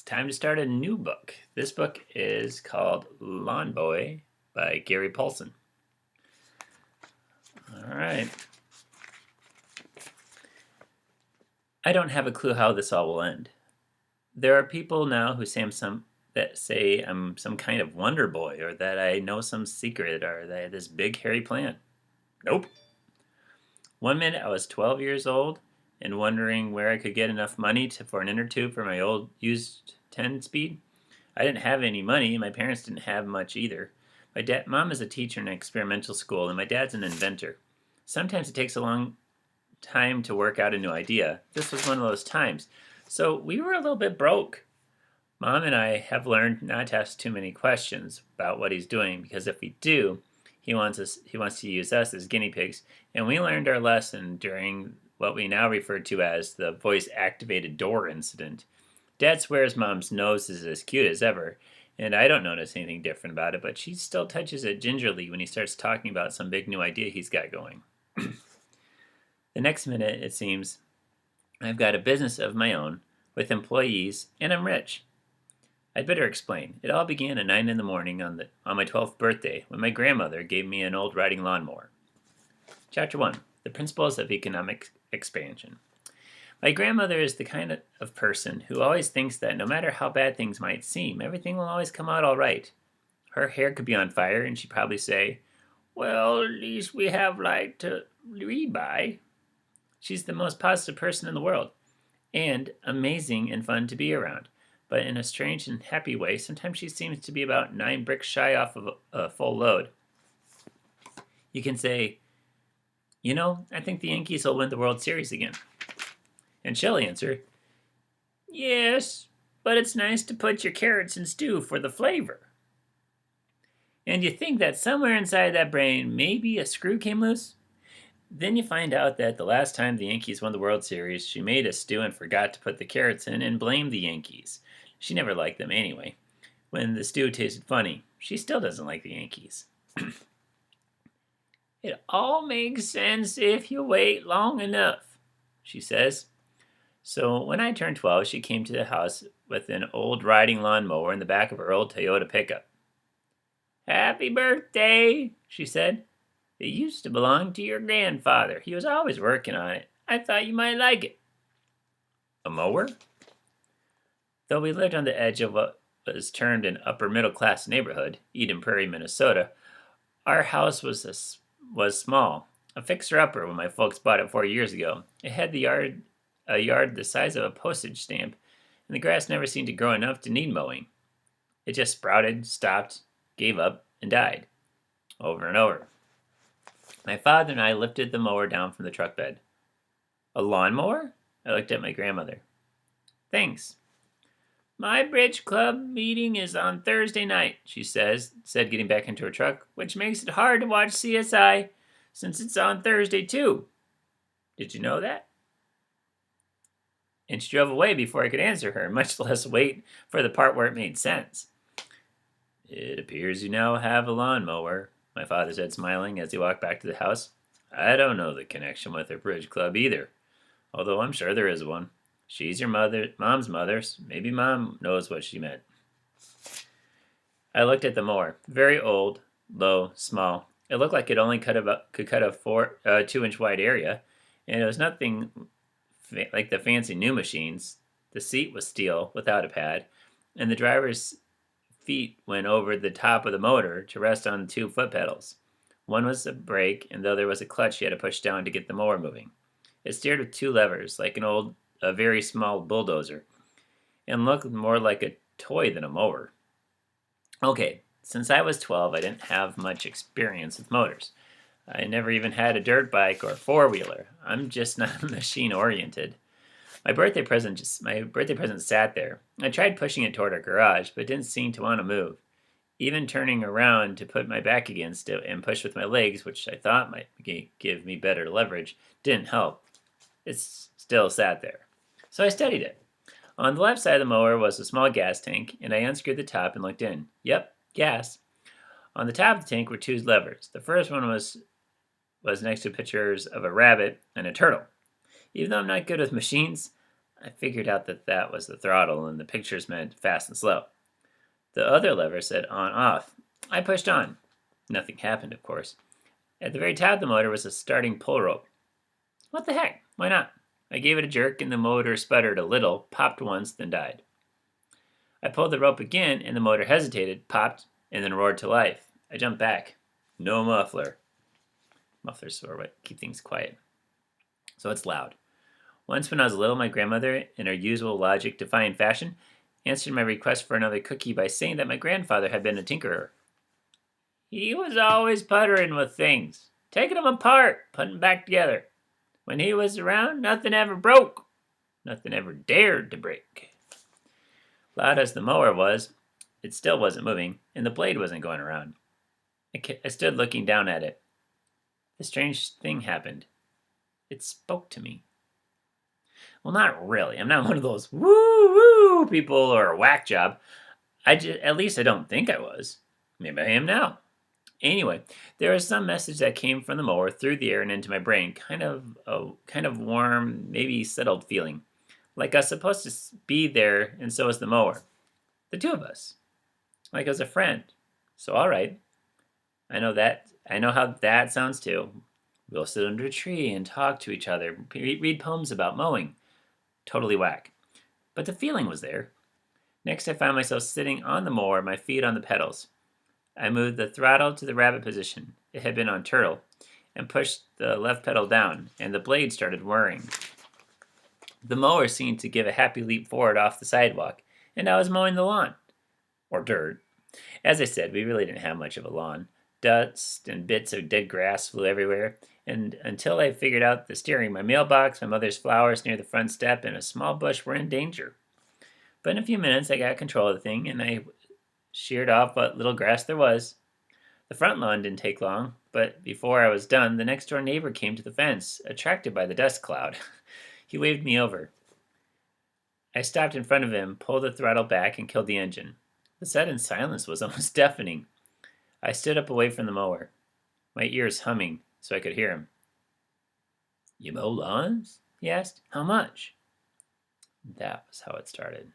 It's time to start a new book. This book is called Lawn Boy by Gary Paulson. All right. I don't have a clue how this all will end. There are people now who say I'm some kind of wonder boy, or that I know some secret, or that I have this big hairy plan. Nope. One minute I was 12 years old and wondering where I could get enough money for an inner tube for my old used 10-speed. I didn't have any money. My parents didn't have much either. Mom is a teacher in an experimental school, and my dad's an inventor. Sometimes it takes a long time to work out a new idea. This was one of those times. So we were a little bit broke. Mom and I have learned not to ask too many questions about what he's doing, because if we do, he wants to use us as guinea pigs, and we learned our lesson during what we now refer to as the voice-activated door incident. Dad swears Mom's nose is as cute as ever, and I don't notice anything different about it, but she still touches it gingerly when he starts talking about some big new idea he's got going. The next minute, it seems, I've got a business of my own, with employees, and I'm rich. I'd better explain. It all began at 9 in the morning on my 12th birthday, when my grandmother gave me an old riding lawnmower. Chapter 1. The Principles of Economic Expansion. My grandmother is the kind of person who always thinks that no matter how bad things might seem, everything will always come out all right. Her hair could be on fire, and she'd probably say, "Well, at least we have light to read by." She's the most positive person in the world, and amazing and fun to be around. But in a strange and happy way, sometimes she seems to be about 9 bricks shy off of a full load. You can say, I think the Yankees will win the World Series again. And she'll answer, "Yes, but it's nice to put your carrots in stew for the flavor." And you think that somewhere inside that brain, maybe a screw came loose? Then you find out that the last time the Yankees won the World Series, she made a stew and forgot to put the carrots in and blamed the Yankees. She never liked them anyway. When the stew tasted funny, she still doesn't like the Yankees. "It all makes sense if you wait long enough," she says. So when I turned 12, she came to the house with an old riding lawnmower in the back of her old Toyota pickup. "Happy birthday," she said. "It used to belong to your grandfather. He was always working on it. I thought you might like it." A mower? Though we lived on the edge of what was termed an upper middle class neighborhood, Eden Prairie, Minnesota, our house was small, a fixer-upper when my folks bought it 4 years ago. It had a yard the size of a postage stamp, and the grass never seemed to grow enough to need mowing. It just sprouted, stopped, gave up, and died. Over and over. My father and I lifted the mower down from the truck bed. "A lawnmower?" I looked at my grandmother. "Thanks." "My bridge club meeting is on Thursday night," she said, getting back into her truck, "which makes it hard to watch CSI, since it's on Thursday too. Did you know that?" And she drove away before I could answer her, much less wait for the part where it made sense. "It appears you now have a lawnmower," my father said, smiling as he walked back to the house. "I don't know the connection with her bridge club either, although I'm sure there is one. She's your mom's mother's. Maybe Mom knows what she meant." I looked at the mower. Very old, low, small. It looked like it only could cut a 2-inch wide area, and it was nothing like the fancy new machines. The seat was steel without a pad, and the driver's feet went over the top of the motor to rest on 2 foot pedals. One was a brake, and the other was a clutch you had to push down to get the mower moving. It steered with 2 levers, like a very small bulldozer, and looked more like a toy than a mower. Okay, since I was 12, I didn't have much experience with motors. I never even had a dirt bike or 4-wheeler. I'm just not machine-oriented. My birthday present sat there. I tried pushing it toward our garage, but it didn't seem to want to move. Even turning around to put my back against it and push with my legs, which I thought might give me better leverage, didn't help. It still sat there. So I studied it. On the left side of the mower was a small gas tank, and I unscrewed the top and looked in. Yep, gas. On the top of the tank were 2 levers. The first one was next to pictures of a rabbit and a turtle. Even though I'm not good with machines, I figured out that that was the throttle and the pictures meant fast and slow. The other lever said on off. I pushed on. Nothing happened, of course. At the very top of the motor was a starting pull rope. What the heck? Why not? I gave it a jerk and the motor sputtered a little, popped once, then died. I pulled the rope again and the motor hesitated, popped, and then roared to life. I jumped back. No muffler. Mufflers are what keep things quiet. So it's loud. Once when I was little, my grandmother, in her usual logic-defying fashion, answered my request for another cookie by saying that my grandfather had been a tinkerer. He was always puttering with things, taking them apart, putting them back together. When he was around, nothing ever broke. Nothing ever dared to break. Loud as the mower was, it still wasn't moving, and the blade wasn't going around. I stood looking down at it. The strange thing happened. It spoke to me. Well, not really. I'm not one of those woo-woo people or a whack job. At least I don't think I was. Maybe I am now. Anyway, there was some message that came from the mower through the air and into my brain, kind of warm, maybe settled feeling, like I was supposed to be there, and so was the mower. The two of us, like I was a friend. So all right, I know that. I know how that sounds too. We'll sit under a tree and talk to each other, read poems about mowing. Totally whack. But the feeling was there. Next, I found myself sitting on the mower, my feet on the pedals. I moved the throttle to the rabbit position. It had been on turtle, and pushed the left pedal down, and the blade started whirring. The mower seemed to give a happy leap forward off the sidewalk, and I was mowing the lawn. Or dirt. As I said, we really didn't have much of a lawn. Dust and bits of dead grass flew everywhere, and until I figured out the steering, my mailbox, my mother's flowers near the front step, and a small bush were in danger. But in a few minutes, I got control of the thing, and I sheared off what little grass there was. The front lawn didn't take long, but before I was done, the next door neighbor came to the fence, attracted by the dust cloud. He waved me over. I stopped in front of him, pulled the throttle back, and killed the engine. The sudden silence was almost deafening. I stood up away from the mower, my ears humming so I could hear him. You mow lawns? He asked. How much? That was how it started.